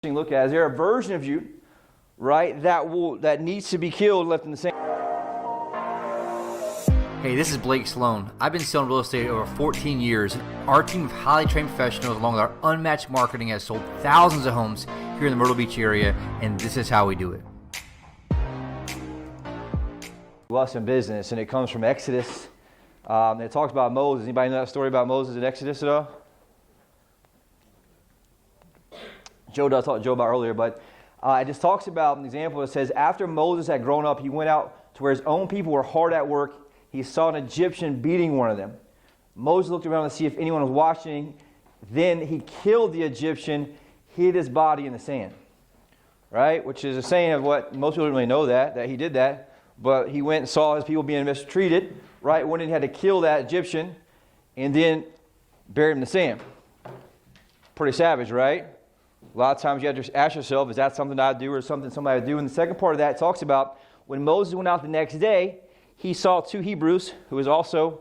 look at. Is there a version of you, right, that needs to be killed, left in the same? Hey, this is Blake Sloan. I've been selling real estate over 14 years. Our team of highly trained professionals, along with our unmatched marketing, has sold thousands of homes here in the Myrtle Beach area, and this is how we do it. Us in business, and it comes from Exodus. It talks about Moses. Anybody know that story about Moses in Exodus at all? Joe does talk to Joe about earlier, but it just talks about an example. It says, after Moses had grown up, he went out to where his own people were hard at work. He saw an Egyptian beating one of them. Moses looked around to see if anyone was watching. Then he killed the Egyptian, hid his body in the sand. Right? Which is a saying of what most people don't really know that he did that. But he went and saw his people being mistreated. Right? When he had to kill that Egyptian and then bury him in the sand. Pretty savage, right? A lot of times you have to ask yourself, is that something I do or something somebody would do? And the second part of that talks about when Moses went out the next day, he saw two Hebrews, who is also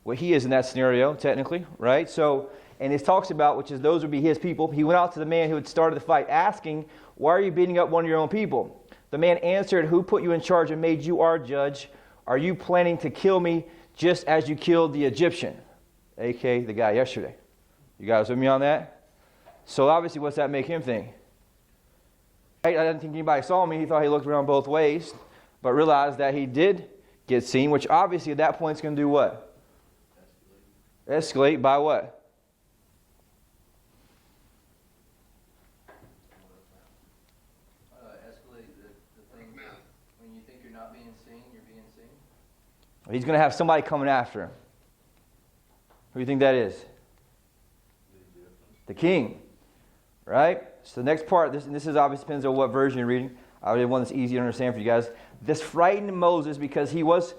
what he is in that scenario, technically, right? So, and it talks about, which is those would be his people. He went out to the man who had started the fight, asking, why are you beating up one of your own people? The man answered, who put you in charge and made you our judge? Are you planning to kill me just as you killed the Egyptian? A.k.a. the guy yesterday. You guys with me on that? So obviously, what's that make him think? I didn't think anybody saw me. He thought he looked around both ways, but realized that he did get seen, which obviously at that point is going to do what? Escalate by what? Escalate the thing when you think you're not being seen, you're being seen. He's going to have somebody coming after him. Who do you think that is? The king. Right? So the next part, this is obviously depends on what version you're reading. I really want this easy to understand for you guys. This frightened Moses because he was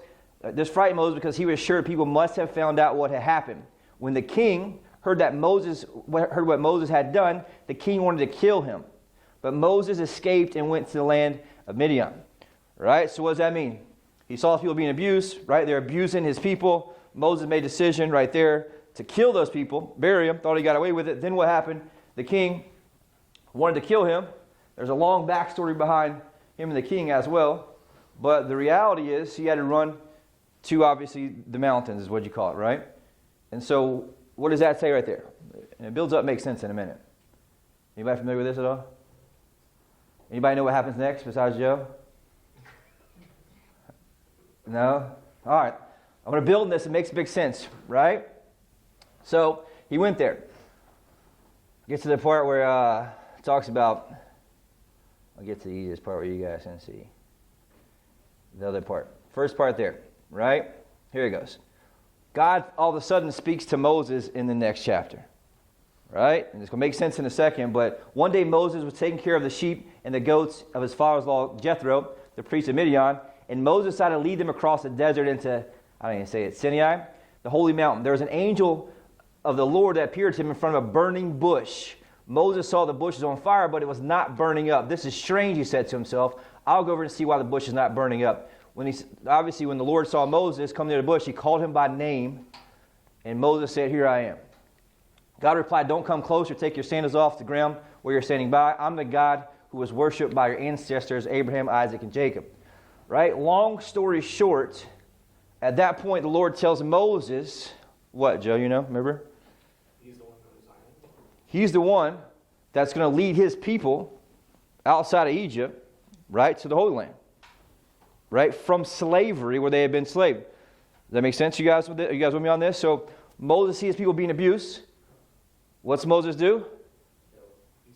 sure people must have found out what had happened. When the king heard what Moses had done, the king wanted to kill him. But Moses escaped and went to the land of Midian. Right? So what does that mean? He saw people being abused, right? They're abusing his people. Moses made a decision right there to kill those people, bury them, thought he got away with it. Then what happened? The king wanted to kill him. There's a long backstory behind him and the king as well. But the reality is he had to run to, obviously, the mountains is what you call it, right? And so what does that say right there? And it builds up, makes sense in a minute. Anybody familiar with this at all? Anybody know what happens next besides Joe? No? All right. I'm going to build on this. It makes big sense, right? So he went there. Gets to the part where it talks about, I'll get to the easiest part where you guys can see. The other part. First part there, right? Here it goes. God all of a sudden speaks to Moses in the next chapter, right? And it's going to make sense in a second, but one day Moses was taking care of the sheep and the goats of his father-in-law Jethro, the priest of Midian, and Moses decided to lead them across the desert into, I don't even say it, Sinai, the holy mountain. There was an angel of the Lord that appeared to him in front of a burning bush. Moses saw the bush was on fire, but it was not burning up. This is strange, he said to himself. I'll go over and see why the bush is not burning up. When the Lord saw Moses come near the bush, he called him by name, and Moses said, here I am. God replied, don't come closer. Take your sandals off the ground where you're standing by. I'm the God who was worshipped by your ancestors, Abraham, Isaac, and Jacob. Right? Long story short, at that point, the Lord tells Moses, what, Joe, you know, remember? He's the one that's going to lead his people outside of Egypt, right, to the Holy Land, right, from slavery where they had been enslaved. Does that make sense, you guys? Are you guys with me on this? So Moses sees people being abused. What's Moses do?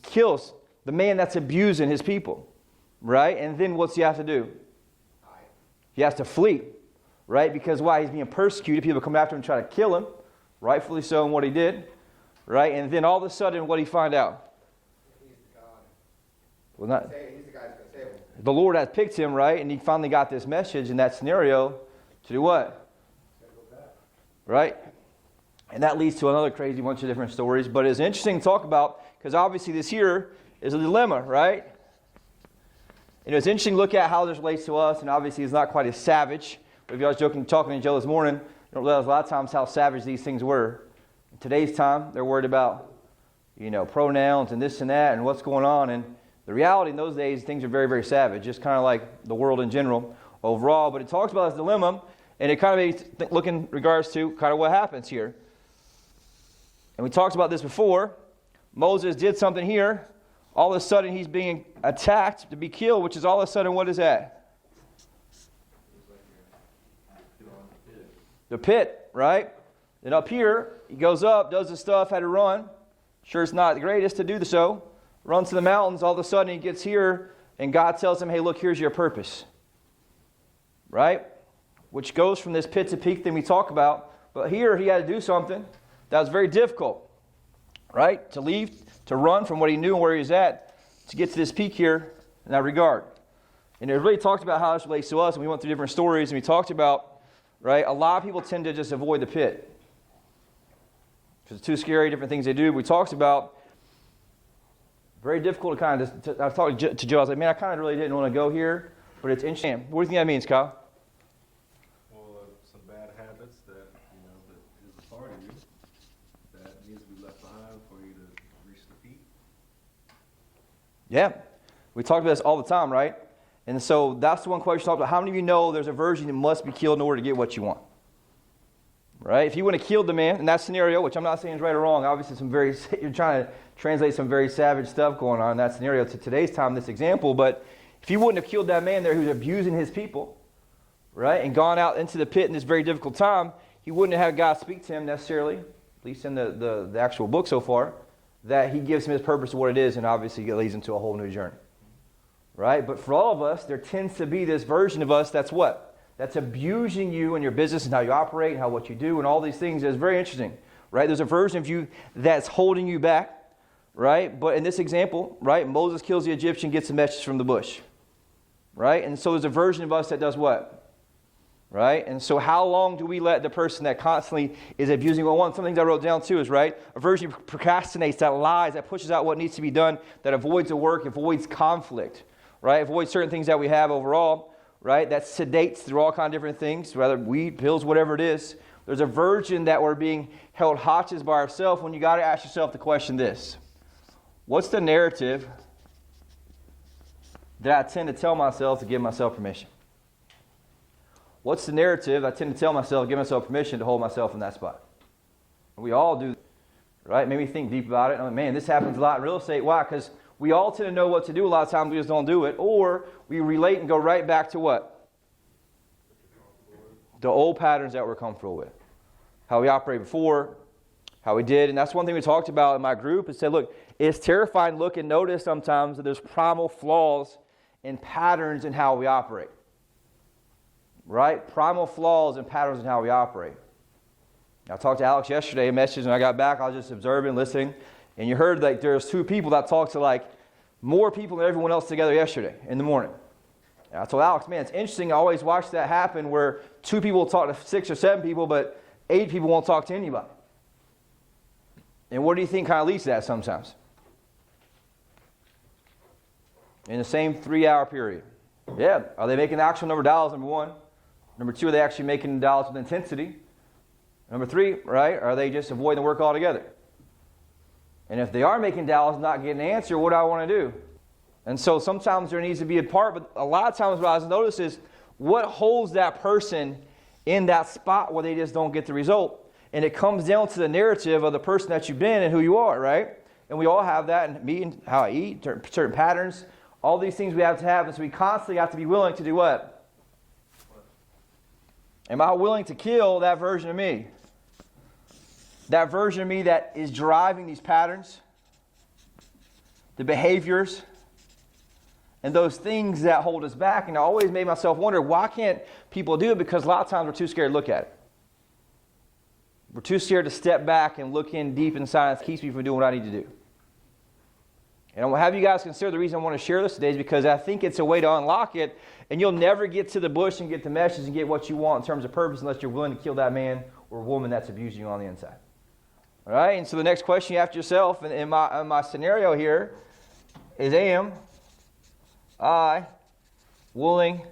Kills the man that's abusing his people, right? And then what's he have to do? He has to flee, right? Because why? He's being persecuted. People come after him and try to kill him, rightfully so in what he did. Right? And then all of a sudden, what do you find out? He's the God. Well, He's the guy that's going to save him. The Lord has picked him, right? And he finally got this message in that scenario to do what? Go back. Right? And that leads to another crazy bunch of different stories. But it's interesting to talk about because obviously this here is a dilemma, right? And it's interesting to look at how this relates to us. And obviously it's not quite as savage. But if I was talking to Joe this morning, you don't realize a lot of times how savage these things were. In today's time, they're worried about pronouns and this and that and what's going on. And the reality in those days, things are very, very savage, just kind of like the world in general overall. But it talks about this dilemma, and it kind of made me look in regards to kind of what happens here. And we talked about this before. Moses did something here. All of a sudden, he's being attacked to be killed, which is all of a sudden, what is that? The pit, right? Then up here, he goes up, does the stuff, had to run. Sure, it's not the greatest to do so. Runs to the mountains. All of a sudden, he gets here, and God tells him, hey, look, here's your purpose. Right? Which goes from this pit to peak thing we talk about. But here, he had to do something that was very difficult. Right? To leave, to run from what he knew and where he was at, to get to this peak here in that regard. And it really talked about how this relates to us, and we went through different stories, and we talked about, right, a lot of people tend to just avoid the pit. Because it's too scary, different things they do. We talked about, very difficult to kind of, I was talking to Joe, I was like, man, I kind of really didn't want to go here, but it's interesting. What do you think that means, Kyle? Well, some bad habits that is a part of you that needs to be left behind for you to reach the peak. Yeah. We talk about this all the time, right? And so that's the one question we talked about. How many of you know there's a virgin that must be killed in order to get what you want? Right? If you want to kill the man in that scenario, which I'm not saying is right or wrong, obviously you're trying to translate some very savage stuff going on in that scenario to today's time, this example, but if you wouldn't have killed that man there who's abusing his people, right, and gone out into the pit in this very difficult time, he wouldn't have had God speak to him necessarily, at least in the actual book so far, that he gives him his purpose of what it is, and obviously it leads into a whole new journey. Right? But for all of us, there tends to be this version of us that's what? That's abusing you and your business and how you operate and what you do and all these things. It's very interesting. Right? There's a version of you that's holding you back. Right? But in this example, right, Moses kills the Egyptian, gets a message from the bush. Right? And so there's a version of us that does what? Right? And so how long do we let the person that constantly is abusing, well, one, some things I wrote down too is, right, a version procrastinates, that lies, that pushes out what needs to be done, that avoids the work, avoids conflict. Right? Avoid certain things that we have overall, right? That sedates through all kinds of different things, whether weed, pills, whatever it is. There's a version that we're being held hostage by ourselves when you got to ask yourself the question this. What's the narrative that I tend to tell myself to give myself permission? What's the narrative I tend to tell myself to give myself permission to hold myself in that spot? We all do, right? Maybe think deep about it. I'm like, man, this happens a lot in real estate. Why? Because we all tend to know what to do. A lot of times we just don't do it. Or we relate and go right back to what? The old patterns that we're comfortable with. How we operated before, how we did. And that's one thing we talked about in my group. Is said, look, it's terrifying to look and notice sometimes that there's primal flaws in patterns in how we operate. Right? Primal flaws and patterns in how we operate. I talked to Alex yesterday, a message, and I got back. I was just observing, listening. And you heard like there's two people that talked to like more people than everyone else together yesterday in the morning. And I told Alex, man, it's interesting. I always watch that happen where two people will talk to 6 or 7 people, but 8 people won't talk to anybody. And what do you think kind of leads to that sometimes? In the same 3-hour period. Yeah. Are they making the actual number of dollars, number one? Number two, are they actually making dollars with intensity? Number 3, right? Are they just avoiding the work altogether? And if they are making dollars and not getting an answer, what do I want to do? And so sometimes there needs to be a part, but a lot of times what I've noticed is what holds that person in that spot where they just don't get the result. And it comes down to the narrative of the person that you've been and who you are, right? And we all have that in me and how I eat, certain patterns, all these things we have to have. And so we constantly have to be willing to do what? Am I willing to kill that version of me? That version of me that is driving these patterns, the behaviors, and those things that hold us back. And I always made myself wonder, why can't people do it? Because a lot of times we're too scared to look at it. We're too scared to step back and look in deep inside. It keeps me from doing what I need to do. And I want to have you guys consider the reason I want to share this today is because I think it's a way to unlock it. And you'll never get to the bush and get the message and get what you want in terms of purpose unless you're willing to kill that man or woman that's abusing you on the inside. All right, and so the next question you ask yourself in my scenario here is, am I willing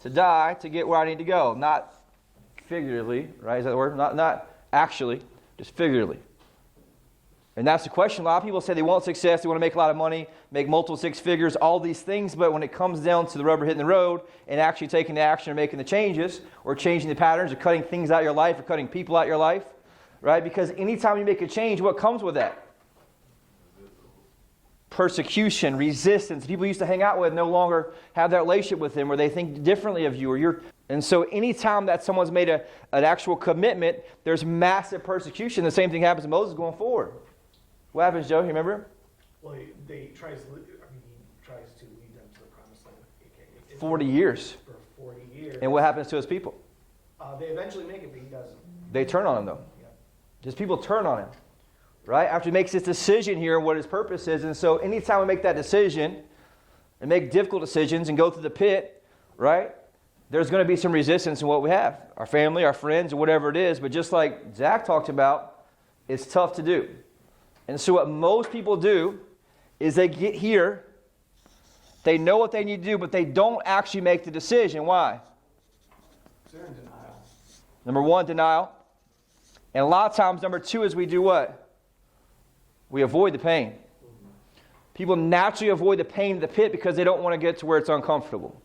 to die to get where I need to go? Not figuratively, right? Is that the word? Not actually, just figuratively. And that's the question. A lot of people say they want success, they want to make a lot of money, make multiple six figures, all these things, but when it comes down to the rubber hitting the road and actually taking the action or making the changes or changing the patterns or cutting things out of your life or cutting people out of your life, right? Because anytime you make a change, what comes with that? Persecution, resistance. People you used to hang out with no longer have that relationship with them, or they think differently of you, or you're. And so anytime that someone's made an actual commitment, there's massive persecution. The same thing happens to Moses going forward. What happens, Joe? You remember? Well, he tries to lead them to the promised land. 40 years. For 40 years. And what happens to his people? They eventually make it, but he doesn't. They turn on him, though. Yeah. His people turn on him, right? After he makes this decision here, what his purpose is. And so anytime we make that decision and make difficult decisions and go through the pit, right, there's going to be some resistance in what we have. Our family, our friends, or whatever it is. But just like Zach talked about, it's tough to do. And so what most people do is they get here, they know what they need to do, but they don't actually make the decision. Why? They're in denial. Number one, denial. And a lot of times, number two is we do what? We avoid the pain. People naturally avoid the pain of the pit because they don't want to get to where it's uncomfortable.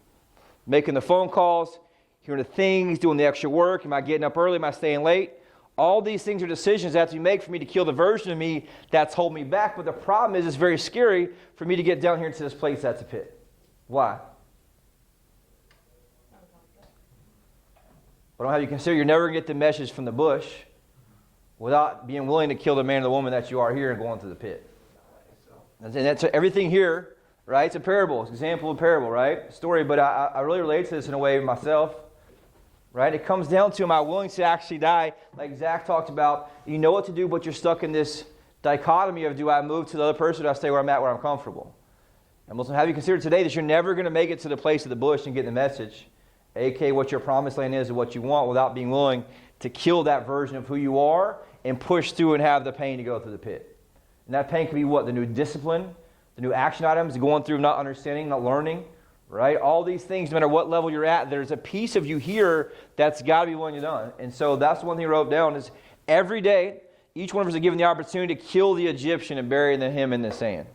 Making the phone calls, hearing the things, doing the extra work. Am I getting up early? Am I staying late? All these things are decisions that have to be made for me to kill the version of me that's holding me back. But the problem is it's very scary for me to get down here into this place that's a pit. Why? But I don't have you consider you're never going to get the message from the bush without being willing to kill the man or the woman that you are here and going to the pit. And that's everything here, right? It's a parable. It's an example of a parable, right? Story, but I really relate to this in a way myself. Right? It comes down to, am I willing to actually die? Like Zach talked about, you know what to do, but you're stuck in this dichotomy of, do I move to the other person, or do I stay where I'm at, where I'm comfortable? And Muslim, have you considered today that you're never going to make it to the place of the bush and get the message, a.k.a. what your promised land is and what you want, without being willing to kill that version of who you are and push through and have the pain to go through the pit. And that pain can be what? The new discipline, the new action items, going through not understanding, not learning. Right? All these things, no matter what level you're at, there's a piece of you here that's got to be willing to done. And so that's one thing I wrote down is every day, each one of us is given the opportunity to kill the Egyptian and bury him in the sand.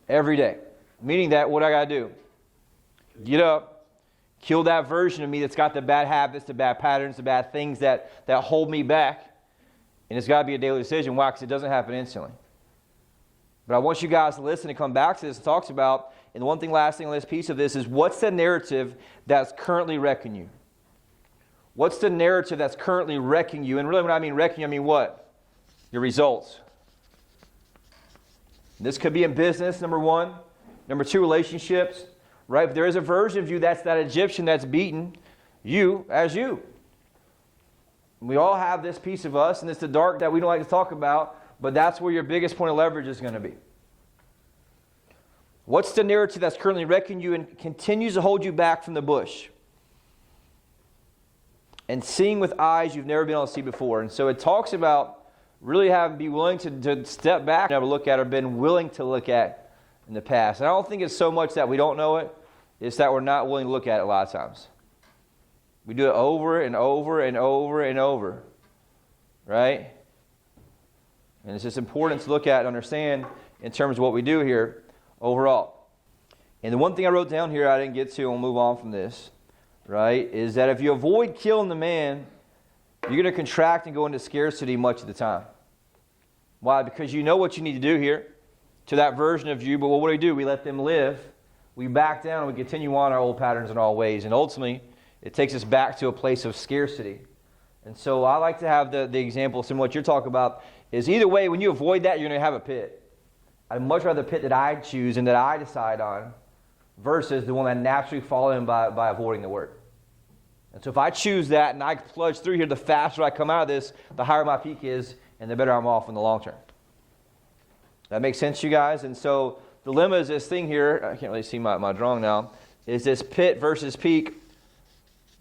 Every day. Meaning that, what I got to do? Get up, kill that version of me that's got the bad habits, the bad patterns, the bad things that hold me back. And it's got to be a daily decision. Why? Because it doesn't happen instantly. But I want you guys to listen and come back to this. It talks about, and the one thing, last thing on this piece of this is, what's the narrative that's currently wrecking you? What's the narrative that's currently wrecking you? And really when I mean wrecking you, I mean what? Your results. This could be in business, number one. Number two, relationships. Right? But there is a version of you that's that Egyptian that's beaten you as you. We all have this piece of us, and it's the dark that we don't like to talk about, but that's where your biggest point of leverage is going to be. What's the narrative that's currently wrecking you and continues to hold you back from the bush? And seeing with eyes you've never been able to see before. And so it talks about really be willing to step back and have a look at, or been willing to look at in the past. And I don't think it's so much that we don't know it. It's that we're not willing to look at it a lot of times. We do it over and over and over and over. Right? And it's just important to look at and understand in terms of what we do here overall. And the one thing I wrote down here I didn't get to, and we'll move on from this, right, is that if you avoid killing the man, you're going to contract and go into scarcity much of the time. Why? Because you know what you need to do here to that version of you, but what do? We let them live. We back down and we continue on our old patterns in all ways. And ultimately, it takes us back to a place of scarcity. And so I like to have the example, similar to what you're talking about, is either way, when you avoid that, you're going to have a pit. I'd much rather the pit that I choose and that I decide on versus the one that naturally fall in by avoiding the word. And so if I choose that and I plunge through here, the faster I come out of this, the higher my peak is, and the better I'm off in the long term. That makes sense to you guys? And so the dilemma is this thing here, I can't really see my drawing now, is this pit versus peak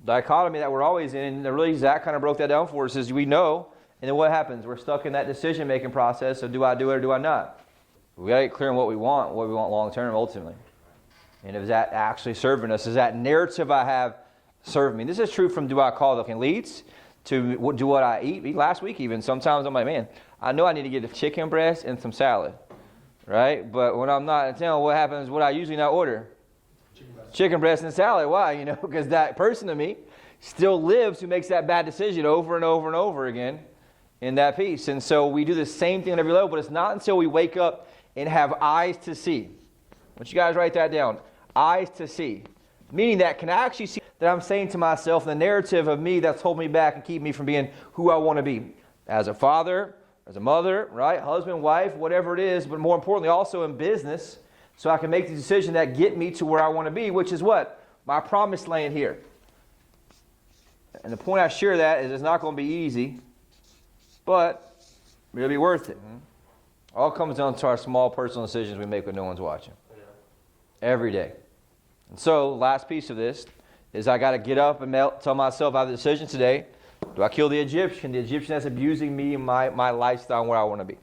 dichotomy that we're always in. And really Zach kind of broke that down for us, is we know, and then what happens? We're stuck in that decision-making process, so do I do it or do I not? We got to get clear on what we want long term ultimately. And is that actually serving us? Is that narrative I have serving me? This is true from do I call it leads? to do what I eat. Last week even, sometimes I'm like, man, I know I need to get a chicken breast and some salad, right? But when I'm not in town, what happens, what I usually not order? Chicken breast and salad. Why? You know, because that person to me still lives who makes that bad decision over and over and over again in that piece. And so we do the same thing at every level, but it's not until we wake up and have eyes to see. I want you guys to write that down. Eyes to see. Meaning that can I actually see that I'm saying to myself the narrative of me that's holding me back and keep me from being who I want to be. As a father, as a mother, right? Husband, wife, whatever it is, but more importantly also in business, so I can make the decision that get me to where I want to be, which is what? My promised land here. And the point I share that is it's not going to be easy, but it'll be worth it. All comes down to our small personal decisions we make when no one's watching. Every day. And so, last piece of this is I got to get up and tell myself I have the decision today. Do I kill the Egyptian that's abusing me and my lifestyle and where I want to be?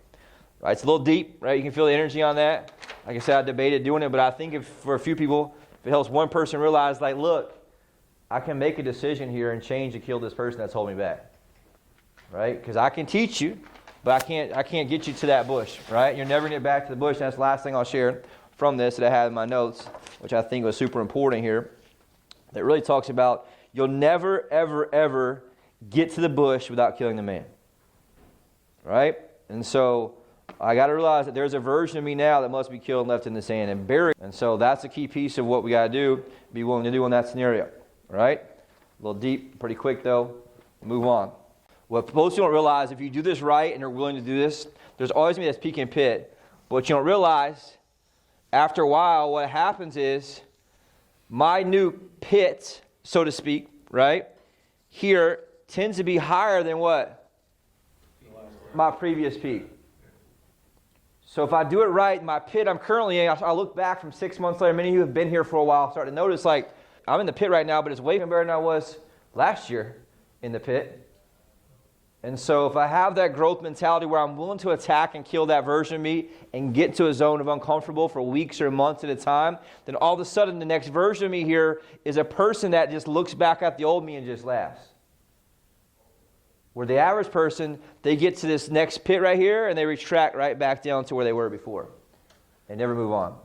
Right? It's a little deep, right? You can feel the energy on that. Like I said, I debated doing it, but I think if for a few people, if it helps one person realize, like, look, I can make a decision here and change to kill this person that's holding me back. Right? Because I can teach you, but I can't get you to that bush. Right? You're never going to get back to the bush. And that's the last thing I'll share from this that I had in my notes, which I think was super important here. That really talks about you'll never, ever, ever get to the bush without killing the man. Right? And so I got to realize that there's a version of me now that must be killed and left in the sand and buried. And so that's a key piece of what we got to do, be willing to do in that scenario. Right? A little deep, pretty quick though. Move on. What most people don't realize, if you do this right and are willing to do this, there's always going to be this peak and pit. But what you don't realize, after a while, what happens is my new pit, so to speak, right, here tends to be higher than what? My previous peak. So if I do it right, my pit I'm currently in, I'll look back from 6 months later, many of you have been here for a while, start to notice like, I'm in the pit right now, but it's way better than I was last year in the pit. And so if I have that growth mentality where I'm willing to attack and kill that version of me and get to a zone of uncomfortable for weeks or months at a time, then all of a sudden the next version of me here is a person that just looks back at the old me and just laughs. Where the average person, they get to this next pit right here and they retract right back down to where they were before. They never move on.